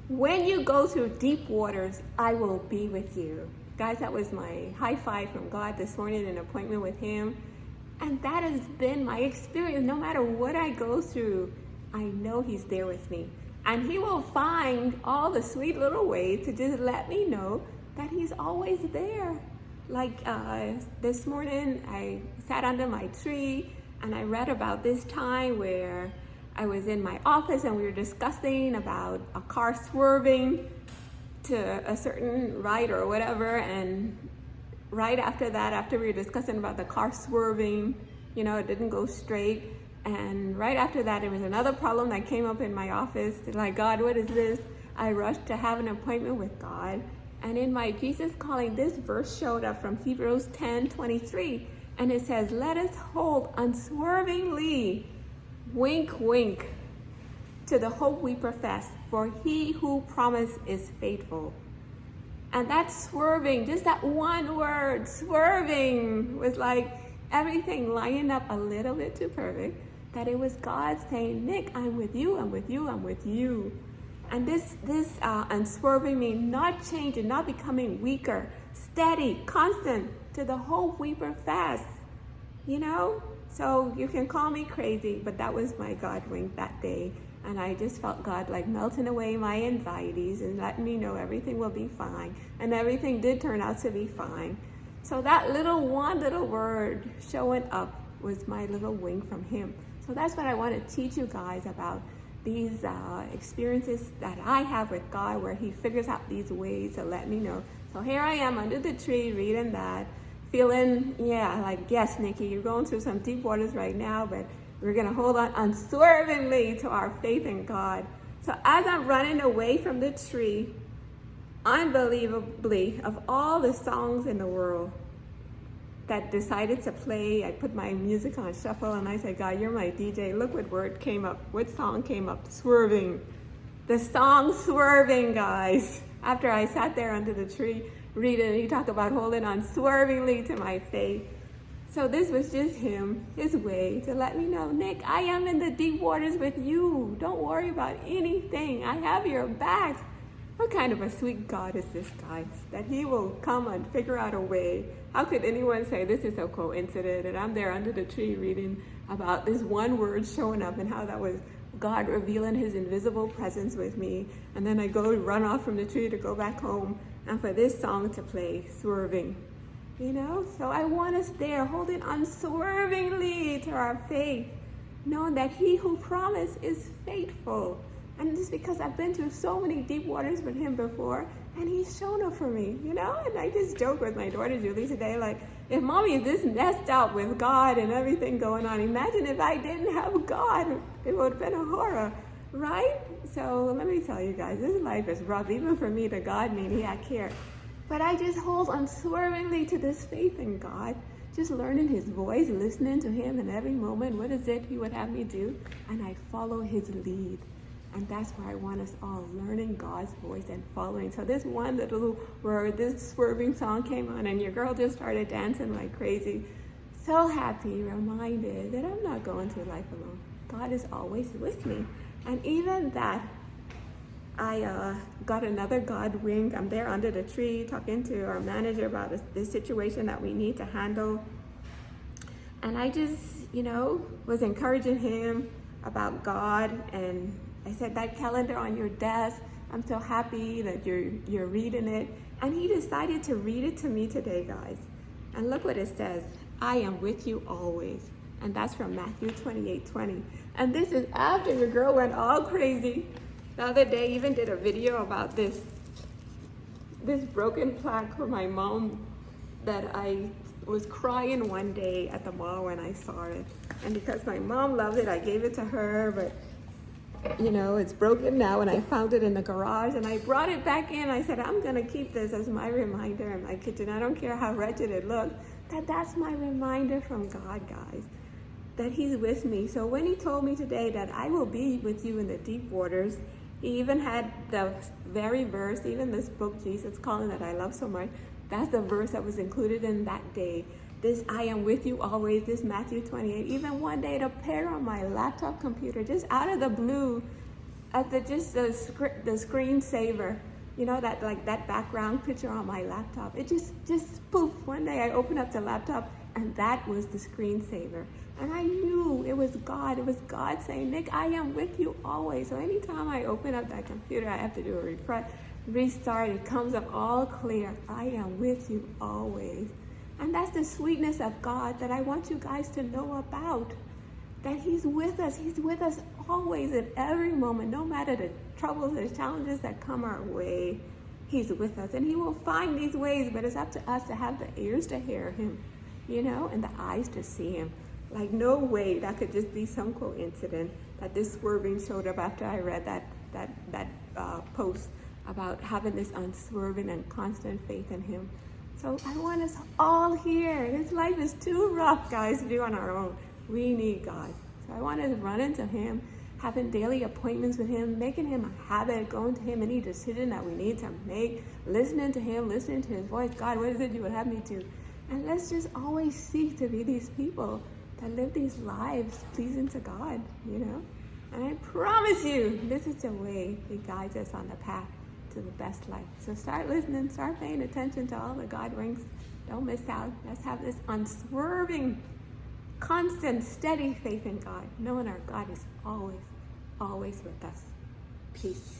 When you go through deep waters, I will be with you. Guys, that was my high five from God this morning, an appointment with him. And that has been my experience. No matter what I go through, I know he's there with me. And he will find all the sweet little ways to just let me know that he's always there. Like this morning, I sat under my tree and I read about this time where I was in my office and we were discussing about a car swerving to a certain right or whatever. And right after that, after we were discussing about the car swerving, you know, it didn't go straight. And right after that, there was another problem that came up in my office. Like, God, what is this? I rushed to have an appointment with God. And in my Jesus calling, this verse showed up from Hebrews 10:23. And it says, let us hold unswervingly, wink, wink, to the hope we profess, for he who promised is faithful. And that swerving, just that one word, swerving, was like everything lining up a little bit too perfect, that it was God saying, Nick, I'm with you, I'm with you, I'm with you. And this unswerving means not changing, not becoming weaker, steady, constant to the hope we profess, you know? So you can call me crazy, but that was my God wink that day. And I just felt God like melting away my anxieties and letting me know everything will be fine. And everything did turn out to be fine. So that one little word showing up was my little wink from him. So that's what I want to teach you guys about these experiences that I have with God, where he figures out these ways to let me know. So here I am under the tree reading that, feeling, like, yes, Nikki, you're going through some deep waters right now, but we're going to hold on unswervingly to our faith in God. So as I'm running away from the tree, unbelievably, of all the songs in the world that decided to play, I put my music on shuffle and I said, God, you're my DJ. Look what word came up. What song came up? Swerving. The song Swerving, guys. After I sat there under the tree reading, he talked about holding on swervingly to my faith. So this was just him, his way to let me know, Nick, I am in the deep waters with you. Don't worry about anything. I have your back. What kind of a sweet God is this, guys? That he will come and figure out a way. How could anyone say this is a coincidence? And I'm there under the tree reading about this one word showing up and how that was God revealing his invisible presence with me. And then I go run off from the tree to go back home and for this song to play, Swerving. You know, so I want us there holding unswervingly to our faith, knowing that he who promised is faithful. And just because I've been through so many deep waters with him before, and he's shown up for me, you know? And I just joke with my daughter Julie today, like, if mommy is this messed up with God and everything going on, imagine if I didn't have God. It would have been a horror, right? So let me tell you guys, this life is rough. Even for me, the God maniac here. But I just hold unswervingly to this faith in God, just learning his voice, listening to him in every moment. What is it he would have me do? And I follow his lead. And that's where I want us all, learning God's voice and following. So this one little word, this swerving song came on and your girl just started dancing like crazy. So happy, reminded that I'm not going through life alone. God is always with me. And even that, I got another God wink. I'm there under the tree talking to our manager about this situation that we need to handle. And I just, was encouraging him about God. And I said, that calendar on your desk, I'm so happy that you're reading it. And he decided to read it to me today, guys. And look what it says. I am with you always. And that's from Matthew 28:20. And this is after your girl went all crazy. The other day, even did a video about this broken plaque for my mom that I was crying one day at the mall when I saw it. And because my mom loved it, I gave it to her, but it's broken now, and I found it in the garage, and I brought it back in. I said, I'm gonna keep this as my reminder in my kitchen. I don't care how wretched it looks, that's my reminder from God, guys, that he's with me. So when he told me today that I will be with you in the deep waters, he even had the very verse, even this book, Jesus Calling, that I love so much, that's the verse that was included in that day. This I am with you always, this Matthew 28. Even one day it appeared on my laptop computer, just out of the blue. at the screensaver, you know, that like that background picture on my laptop. It just poof. One day I opened up the laptop and that was the screensaver. And I knew it was God. It was God saying, Nick, I am with you always. So anytime I open up that computer, I have to do a refresh, restart. It comes up all clear. I am with you always. And that's the sweetness of God that I want you guys to know about. That He's with us. He's with us always at every moment, no matter the troubles and challenges that come our way. He's with us. And He will find these ways, but it's up to us to have the ears to hear Him, you know, and the eyes to see Him. Like, no way that could just be some coincidence that this swerving showed up after I read that post about having this unswerving and constant faith in Him. So I want us all here. This life is too rough, guys, to do on our own. We need God. So I want us to run into Him, having daily appointments with Him, making Him a habit, going to Him any decision that we need to make, listening to Him, listening to His voice. God, what is it you would have me to? And let's just always seek to be these people that live these lives pleasing to God, you know? And I promise you, this is the way He guides us on the path to the best life. So start listening, start paying attention to all the God rings. Don't miss out. Let's have this unswerving, constant, steady faith in God, knowing our God is always, always with us. Peace.